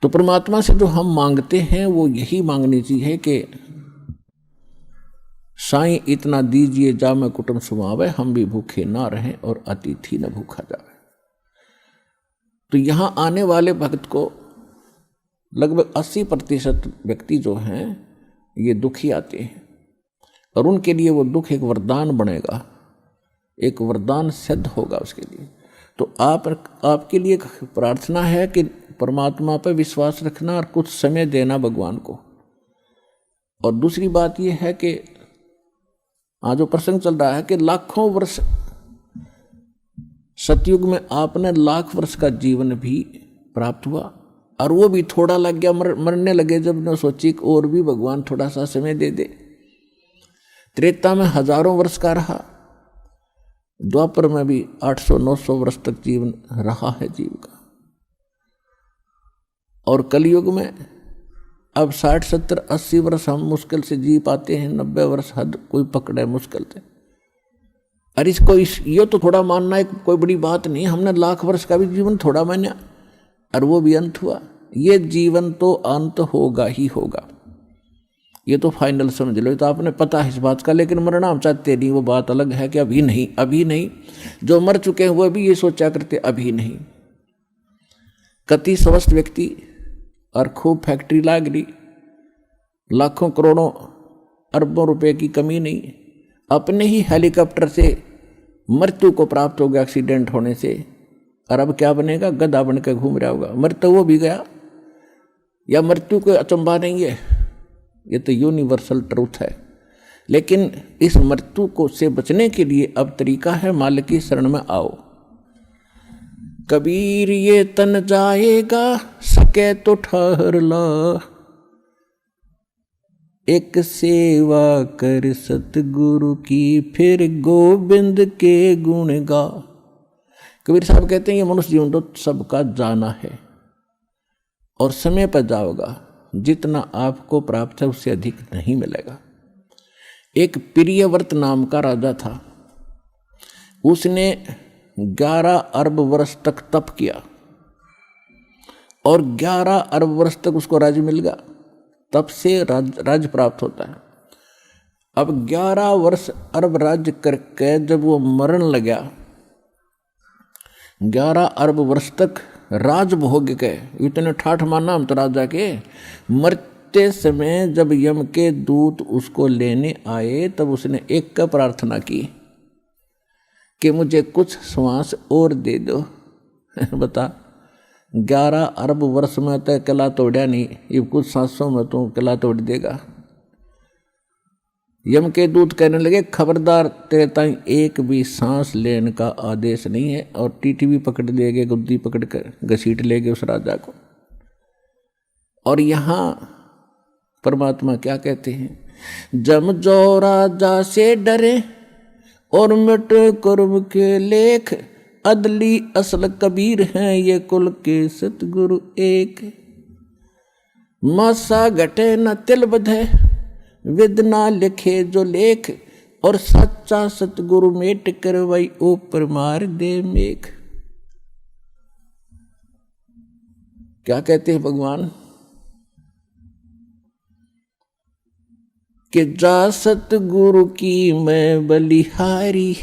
तो परमात्मा से जो हम मांगते हैं वो यही मांगनी चाहिए कि साईं इतना दीजिए जा मैं कुटुंब सुमावे, हम भी भूखे ना रहें और अतिथि न भूखा जावे। तो यहां आने वाले भक्त को लगभग 80% व्यक्ति जो हैं ये दुखी आते हैं, और उनके लिए वो दुख एक वरदान बनेगा, एक वरदान सिद्ध होगा उसके लिए। तो आपके लिए प्रार्थना है कि परमात्मा पर विश्वास रखना और कुछ समय देना भगवान को। और दूसरी बात यह है कि आज जो प्रसंग चल रहा है कि लाखों वर्ष सतयुग में आपने लाख वर्ष का जीवन भी प्राप्त हुआ, और वो भी थोड़ा लग गया, मरने लगे जब न सोची और भी भगवान थोड़ा सा समय दे दे। त्रेता में हजारों वर्ष का रहा, द्वापर में भी 800-900 वर्ष तक जीवन रहा है जीव का, और कलयुग में अब 60-70-80 वर्ष हम मुश्किल से जी पाते हैं, 90 वर्ष हद कोई पकड़े मुश्किल से। अरे ये तो थोड़ा मानना एक कोई बड़ी बात नहीं, हमने लाख वर्ष का भी जीवन थोड़ा माना और वो भी अंत हुआ। ये जीवन तो अंत होगा ही होगा, ये तो फाइनल समझ लो, ये तो आपने पता है इस बात का, लेकिन मरना हम चाहते नहीं, वो बात अलग है कि अभी नहीं, अभी नहीं। जो मर चुके हैं वो भी ये सोचा करते अभी नहीं। कति स्वस्थ व्यक्ति और खूब फैक्ट्री लाग रही, लाखों करोड़ों अरबों रुपए की कमी नहीं, अपने ही हेलीकॉप्टर से मृत्यु को प्राप्त हो गया एक्सीडेंट होने से, और अब क्या बनेगा, गधा बन के घूम रहा होगा। मृत्यु वो भी गया, या मृत्यु कोई अचंभा नहीं है, ये तो यूनिवर्सल ट्रूथ है। लेकिन इस मृत्यु को से बचने के लिए अब तरीका है, मालिक की शरण में आओ। कबीर ये तन जाएगा, सके तो ठहर ला, एक सेवा कर सतगुरु की, फिर गोविंद के गुण गा। कबीर साहब कहते हैं ये मनुष्य जीवन तो सबका जाना है, और समय पर जाओगा, जितना आपको प्राप्त है उससे अधिक नहीं मिलेगा। एक प्रियव्रत नाम का राजा था, उसने 11 अरब वर्ष तक तप किया, और 11 अरब वर्ष तक उसको राज्य मिल गया। तप से राज्य प्राप्त होता है। अब 11 वर्ष अरब राज्य करके जब वो मरण लगा, 11 अरब वर्ष तक राज भोग के इतने ठाठ माना हम तो राजा के। मरते समय जब यम के दूत उसको लेने आए, तब उसने एक का प्रार्थना की कि मुझे कुछ श्वास और दे दो। बता, 11 अरब वर्ष में तो किला तोड़ा नहीं, ये कुछ सांसों में तो किला तोड़ देगा। यम के दूत कहने लगे, खबरदार, तेरे ताई एक भी सांस लेने का आदेश नहीं है, और टीटी भी पकड़ लेगे, गुद्दी पकड़ कर घसीट लेगे उस राजा को। और यहाँ परमात्मा क्या कहते हैं, जम जो राजा से डरे और मिट कर्म के लेख, अदली असल कबीर हैं ये कुल के सतगुरु एक। मासा घटे न तिल बधे, विद ना लिखे जो लेख, और सच्चा सतगुरु मेट करवाई ऊपर मार दे मेघ। क्या कहते हैं भगवान कि जा सतगुरु की मैं बलिहारी,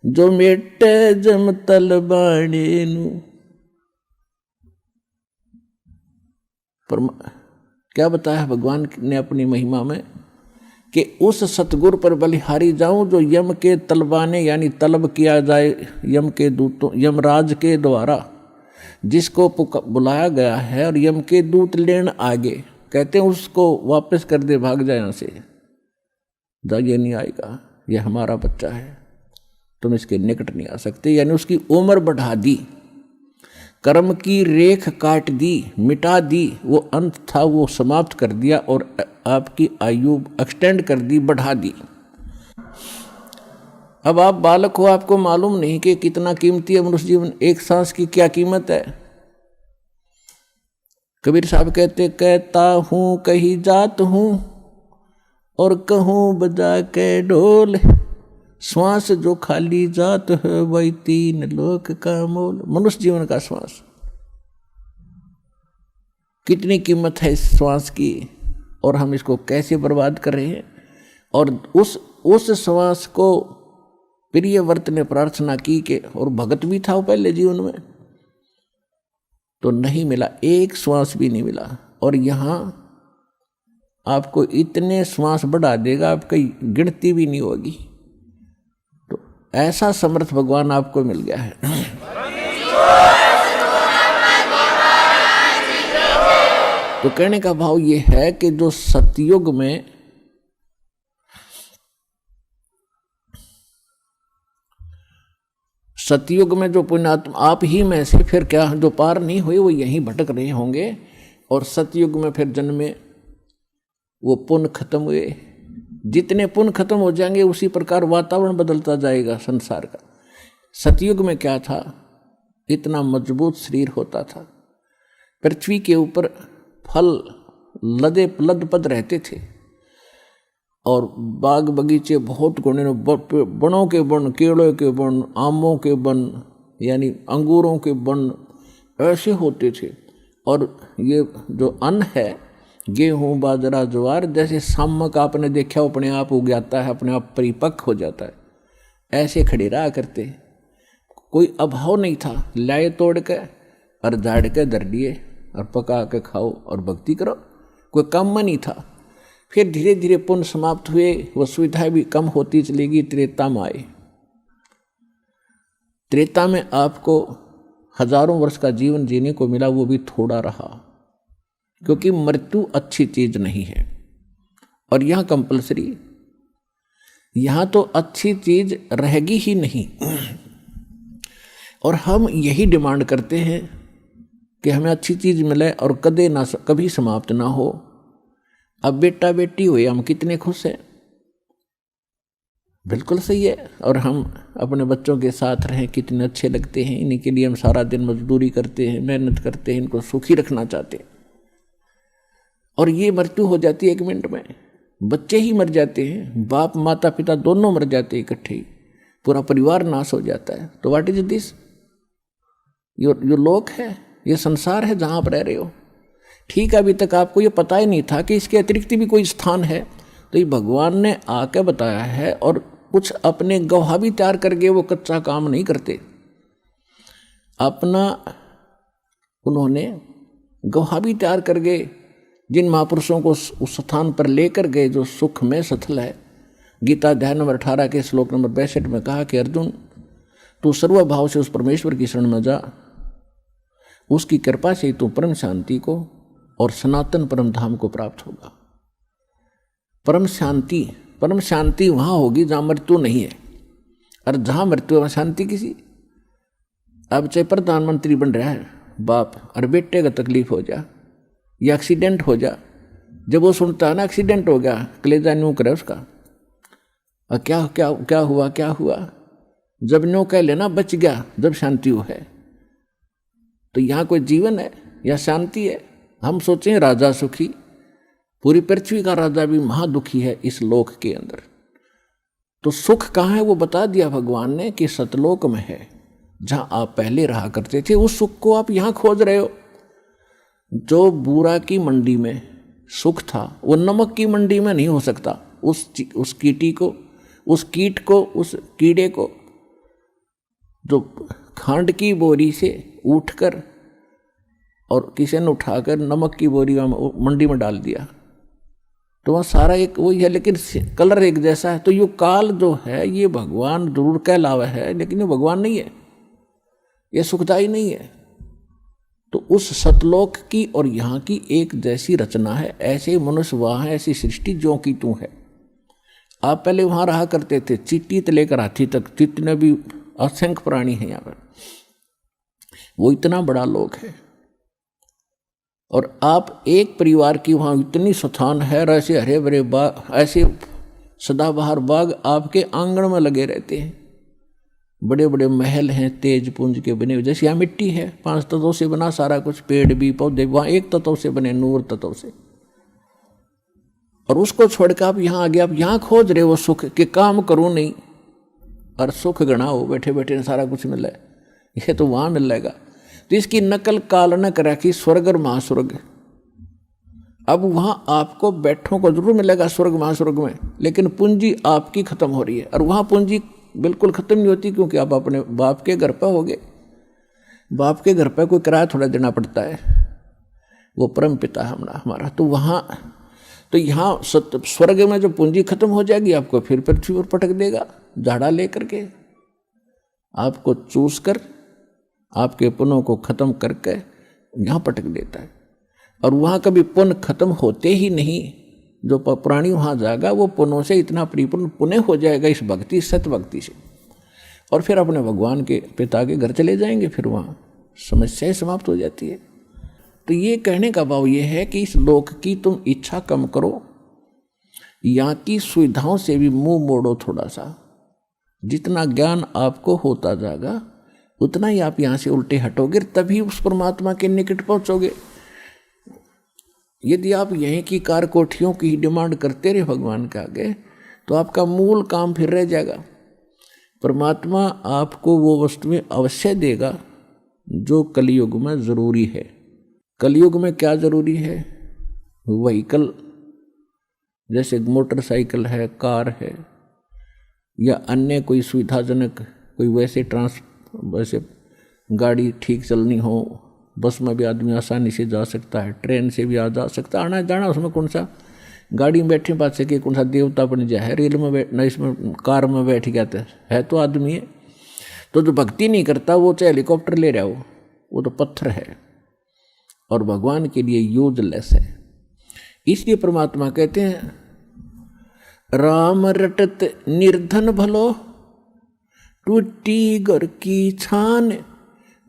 जो मेटे जम तल बाणे नू। क्या बताया भगवान ने अपनी महिमा में कि उस सतगुरु पर बलिहारी जाऊं जो यम के तलबाने यानी तलब किया जाए यम के दूतों, यमराज के द्वारा जिसको बुलाया गया है, और यम के दूत लेन आगे कहते हैं उसको वापस कर दे, भाग जाए यहाँ से, जा ये नहीं आएगा, ये हमारा बच्चा है, तुम इसके निकट नहीं आ सकते। यानी उसकी उम्र बढ़ा दी, कर्म की रेख काट दी, मिटा दी, वो अंत था वो समाप्त कर दिया, और आपकी आयु एक्सटेंड कर दी, बढ़ा दी। अब आप बालक हो, आपको मालूम नहीं कि कितना कीमती है मनुष्य जीवन, एक सांस की क्या कीमत है। कबीर साहब कहता हूँ कहीं जात हूँ, और कहूँ बजा के ढोल, श्वास जो खाली जात है वही 3 लोक का मोल। मनुष्य जीवन का श्वास, कितनी कीमत है इस श्वास की और हम इसको कैसे बर्बाद कर रहे हैं। और उस श्वास को प्रियव्रत ने प्रार्थना की कि, और भगत भी था वो पहले जीवन में, तो नहीं मिला, एक श्वास भी नहीं मिला। और यहाँ आपको इतने श्वास बढ़ा देगा आपकी गिनती भी नहीं होगी। तो ऐसा समर्थ भगवान आपको मिल गया है। तो कहने का भाव ये है कि जो सतयुग में जो पुण्यात्मा आप ही में से फिर क्या जो पार नहीं हुए वो यहीं भटक रहे होंगे, और सतयुग में फिर जन्मे वो पुण्य खत्म हुए। जितने पुण्य खत्म हो जाएंगे उसी प्रकार वातावरण बदलता जाएगा संसार का। सतयुग में क्या था, इतना मजबूत शरीर होता था, पृथ्वी के ऊपर फल लदपद रहते थे, और बाग बगीचे बहुत गुणे, बनों के बन, केलों के बन, आमों के बन, यानी अंगूरों के बन ऐसे होते थे। और ये जो अन्न है, गेहूँ बाजरा ज्वार, जैसे सामक आपने देखा अपने आप उग जाता है, अपने आप परिपक्व हो जाता है, ऐसे खड़े रहा करते। कोई अभाव नहीं था, लाए तोड़ के और झाड़ के धर लिए और पका के खाओ और भक्ति करो, कोई काम नहीं था। फिर धीरे धीरे पुण्य समाप्त हुए, वो सुविधाएं भी कम होती चली गई, त्रेता में आए। त्रेता में आपको हजारों वर्ष का जीवन जीने को मिला, वो भी थोड़ा रहा, क्योंकि मृत्यु अच्छी चीज नहीं है। और यहाँ कंपलसरी, यहाँ तो अच्छी चीज रहेगी ही नहीं। और हम यही डिमांड करते हैं कि हमें अच्छी चीज मिले और कभी समाप्त ना हो। अब बेटा बेटी हुए, हम कितने खुश हैं, बिल्कुल सही है। और हम अपने बच्चों के साथ रहें, कितने अच्छे लगते हैं। इन्हीं के लिए हम सारा दिन मजदूरी करते हैं, मेहनत करते हैं, इनको सुखी रखना चाहते हैं। और ये मृत्यु हो जाती है 1 मिनट में, बच्चे ही मर जाते हैं, बाप माता पिता दोनों मर जाते हैं इकट्ठे ही, पूरा परिवार नाश हो जाता है। तो व्हाट इज दिस? यो लोक है, ये संसार है जहाँ आप रह रहे हो। ठीक है, अभी तक आपको ये पता ही नहीं था कि इसके अतिरिक्त भी कोई स्थान है, तो ये भगवान ने आके बताया है। और कुछ अपने गवाह भी तैयार करके वो कच्चा काम नहीं करते, अपना उन्होंने गवाह भी तैयार करके जिन महापुरुषों को उस स्थान पर लेकर गए जो सुख में सथल है। गीता अध्याय नंबर 18 के श्लोक नंबर 62 में कहा कि अर्जुन, तू सर्वभाव से उस परमेश्वर की शरण में जा, उसकी कृपा से तू परम शांति को और सनातन परम धाम को प्राप्त होगा। परम शांति वहां होगी जहां मृत्यु नहीं है, और जहां मृत्यु वहां शांति किसी। अब चाहे प्रधानमंत्री बन रहा है बाप, और बेटे का तकलीफ हो जा या एक्सीडेंट हो जा, जब वो सुनता है ना एक्सीडेंट हो गया, कलेजा न्यू करे उसका, और क्या हुआ, जब न्यू कह लेना बच गया, जब शांति हो है। तो यहाँ कोई जीवन है या शांति है? हम सोचें राजा सुखी, पूरी पृथ्वी का राजा भी महादुखी है इस लोक के अंदर। तो सुख कहाँ है वो बता दिया भगवान ने कि सतलोक में है, जहाँ आप पहले रहा करते थे। उस सुख को आप यहाँ खोज रहे हो। जो बूरा की मंडी में सुख था वो नमक की मंडी में नहीं हो सकता। उस कीड़े को जो खांड की बोरी से उठकर और किसी ने उठाकर नमक की बोरी मंडी में डाल दिया, तो वहाँ सारा एक वही है, लेकिन कलर एक जैसा है। तो ये काल जो है ये भगवान जरूर कहलावा है, लेकिन ये भगवान नहीं है, ये सुखदाई नहीं है। तो उस सतलोक की और यहाँ की एक जैसी रचना है। ऐसे मनुष्य वहाँ है, ऐसी सृष्टि जो की तू है। आप पहले वहाँ रहा करते थे, चींटी से लेकर हाथी तक जितने भी असंख्य प्राणी हैं यहाँ पर, वो इतना बड़ा लोक है। और आप एक परिवार की वहाँ इतनी स्थान है, ऐसे हरे भरे बाग, ऐसे सदाबहार बाग आपके आंगन में लगे रहते हैं। बड़े बड़े महल हैं तेज पुंज के बने हुए, जैसे यहाँ मिट्टी है 5 तत्वों से बना सारा कुछ, पेड़ भी पौधे, वहाँ 1 तत्व से बने, नूर तत्व से। और उसको छोड़कर आप यहाँ आ गए, आप यहाँ खोज रहे हो सुख के, काम करूँ नहीं और सुख गणाओ, बैठे बैठे सारा कुछ मिल है, ये तो वहाँ मिल जाएगा। तो इसकी नकल काल न करा कि स्वर्ग और महास्वर्ग अब वहां आपको बैठों को जरूर मिलेगा स्वर्ग महास्वर्ग में, लेकिन पूंजी आपकी खत्म हो रही है। और वहां पूंजी बिल्कुल खत्म नहीं होती, क्योंकि आप अपने बाप के घर पर होगे। बाप के घर पर कोई किराया थोड़ा देना पड़ता है, वो परम पिता है हमारा। तो वहां तो यहाँ स्वर्ग में जो पूंजी खत्म हो जाएगी, आपको फिर पृथ्वी पर पटक देगा झाड़ा लेकर के, आपको चूस कर आपके पुण्यों को खत्म करके यहाँ पटक देता है। और वहाँ कभी पुण्य खत्म होते ही नहीं। जो प्राणी वहाँ जाएगा वो पुण्यों से इतना परिपूर्ण पुण्य हो जाएगा इस भक्ति सत भक्ति से, और फिर अपने भगवान के पिता के घर चले जाएंगे। फिर वहाँ समस्याएं समाप्त हो जाती है। तो ये कहने का भाव ये है कि इस लोक की तुम इच्छा कम करो, यहाँ की सुविधाओं से भी मुंह मोड़ो थोड़ा सा। जितना ज्ञान आपको होता जाएगा उतना ही आप यहाँ से उल्टे हटोगे, तभी उस परमात्मा के निकट पहुँचोगे। यदि आप यहीं की कार कोठियों की डिमांड करते रहे भगवान के आगे, तो आपका मूल काम फिर रह जाएगा। परमात्मा आपको वो वस्तुएं अवश्य देगा जो कलयुग में ज़रूरी है। कलयुग में क्या ज़रूरी है? व्हीकल, जैसे मोटरसाइकिल है, कार है, या अन्य कोई सुविधाजनक कोई वैसे गाड़ी ठीक चलनी हो। बस में भी आदमी आसानी से जा सकता है, ट्रेन से भी जा सकता है, आना जाना उसमें कौन सा गाड़ी में बैठे बात से कि कौन सा देवता बन जाए, रेल में बैठ ना, इसमें कार में बैठ गया है तो आदमी है। तो जो भक्ति नहीं करता वो चाहे हेलीकॉप्टर ले रहा हो, वो तो पत्थर है और भगवान के लिए यूजलेस है। इसलिए परमात्मा कहते हैं, राम रटत निर्धन भलो, टूटी घर की छान,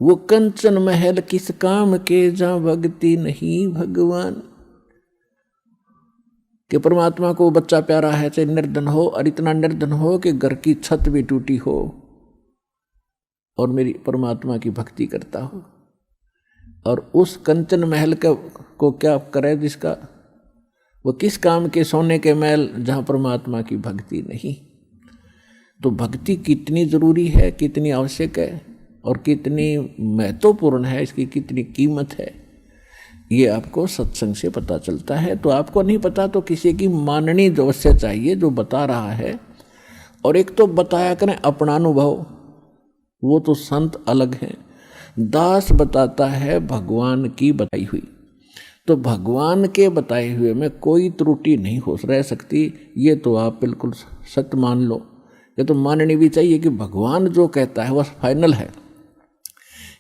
वो कंचन महल किस काम के, जहां भक्ति नहीं भगवान। कि परमात्मा को बच्चा प्यारा है, चाहे निर्धन हो, और इतना निर्धन हो कि घर की छत भी टूटी हो, और मेरी परमात्मा की भक्ति करता हो। और उस कंचन महल को क्या करे जिसका, वो किस काम के, सोने के महल जहाँ परमात्मा की भक्ति नहीं। तो भक्ति कितनी ज़रूरी है, कितनी आवश्यक है, और कितनी महत्वपूर्ण है, इसकी कितनी कीमत है, ये आपको सत्संग से पता चलता है। तो आपको नहीं पता तो किसी की माननी अवश्य चाहिए जो बता रहा है। और एक तो बताया करें अपना अनुभव, वो तो संत अलग हैं। दास बताता है भगवान की बताई हुई, तो भगवान के बताए हुए में कोई त्रुटि नहीं हो रह सकती। ये तो आप बिल्कुल सत्य मान लो। ये तो माननी भी चाहिए कि भगवान जो कहता है वह फाइनल है।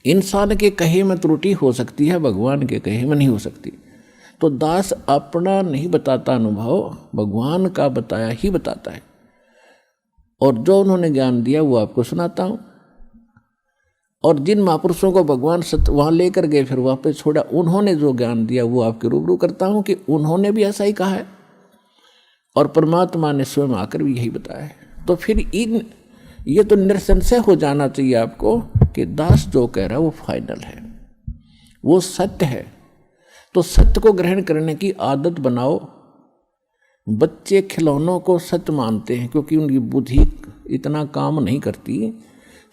इंसान के कहे में त्रुटि हो सकती है, भगवान के कहे में नहीं हो सकती। तो दास अपना नहीं बताता अनुभव, भगवान का बताया ही बताता है। और जो उन्होंने ज्ञान दिया वो आपको सुनाता हूँ। और जिन महापुरुषों को भगवान सत्य वहाँ लेकर गए फिर वापस छोड़ा, उन्होंने जो ज्ञान दिया वो आपके रूबरू करता हूँ कि उन्होंने भी ऐसा ही कहा है, और परमात्मा ने स्वयं आकर भी यही बताया है। तो फिर ये तो निसंशय हो जाना चाहिए आपको कि दास जो कह रहा है वो फाइनल है, वो सत्य है। तो सत्य को ग्रहण करने की आदत बनाओ। बच्चे खिलौनों को सत्य मानते हैं क्योंकि उनकी बुद्धि इतना काम नहीं करती।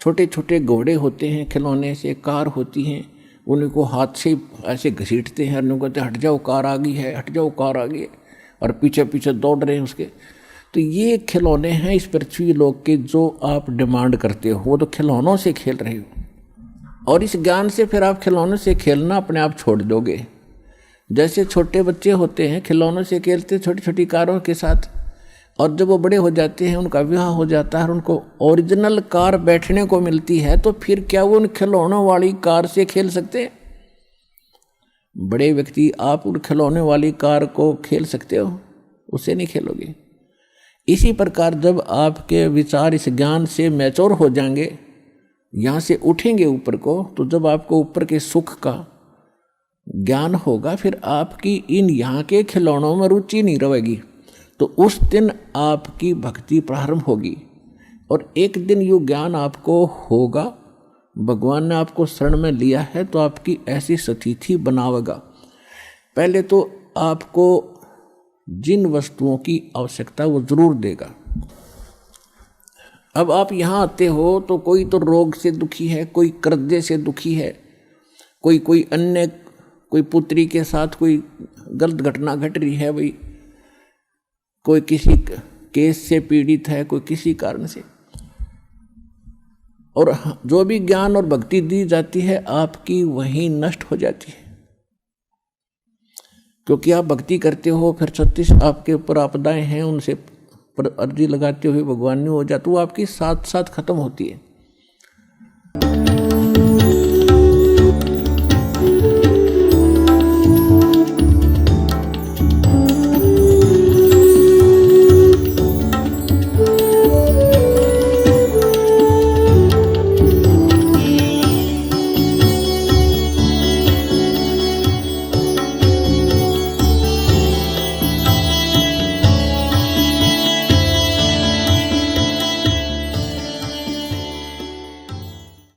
छोटे छोटे घोड़े होते हैं खिलौने से, कार होती हैं, उनको हाथ से ऐसे घसीटते हैं, उनको कहते हट जाओ कार आ गई है, हट जाओ कार आ गई है, और पीछे पीछे दौड़ रहे हैं उसके। तो ये खिलौने हैं इस पृथ्वी लोक के जो आप डिमांड करते हो, वो तो खिलौनों से खेल रहे हो। और इस ज्ञान से फिर आप खिलौनों से खेलना अपने आप छोड़ दोगे। जैसे छोटे बच्चे होते हैं खिलौनों से खेलते छोटी छोटी कारों के साथ, और जब वो बड़े हो जाते हैं, उनका विवाह हो जाता है और उनको ओरिजिनल कार बैठने को मिलती है, तो फिर क्या वो उन खिलौनों वाली कार से खेल सकते हैं? बड़े व्यक्ति आप उन खिलौने वाली कार को खेल सकते हो? उससे नहीं खेलोगे। इसी प्रकार जब आपके विचार इस ज्ञान से मैच्योर हो जाएंगे, यहाँ से उठेंगे ऊपर को, तो जब आपको ऊपर के सुख का ज्ञान होगा, फिर आपकी इन यहाँ के खिलौनों में रुचि नहीं रहेगी। तो उस दिन आपकी भक्ति प्रारंभ होगी, और एक दिन ये ज्ञान आपको होगा, भगवान ने आपको शरण में लिया है तो आपकी ऐसी स्थिति बनावेगा। पहले तो आपको जिन वस्तुओं की आवश्यकता वो जरूर देगा। अब आप यहाँ आते हो तो कोई तो रोग से दुखी है, कोई कर्जे से दुखी है, कोई अन्य कोई पुत्री के साथ कोई गलत घटना घट रही है भाई, कोई किसी केस से पीड़ित है, कोई किसी कारण से, और जो भी ज्ञान और भक्ति दी जाती है आपकी वहीं नष्ट हो जाती है, क्योंकि आप भक्ति करते हो, फिर 36 आपके ऊपर आपदाएं हैं, उनसे पर अर्जी लगाते हुए भगवान ने हो जाती, वो आपकी साथ साथ खत्म होती है।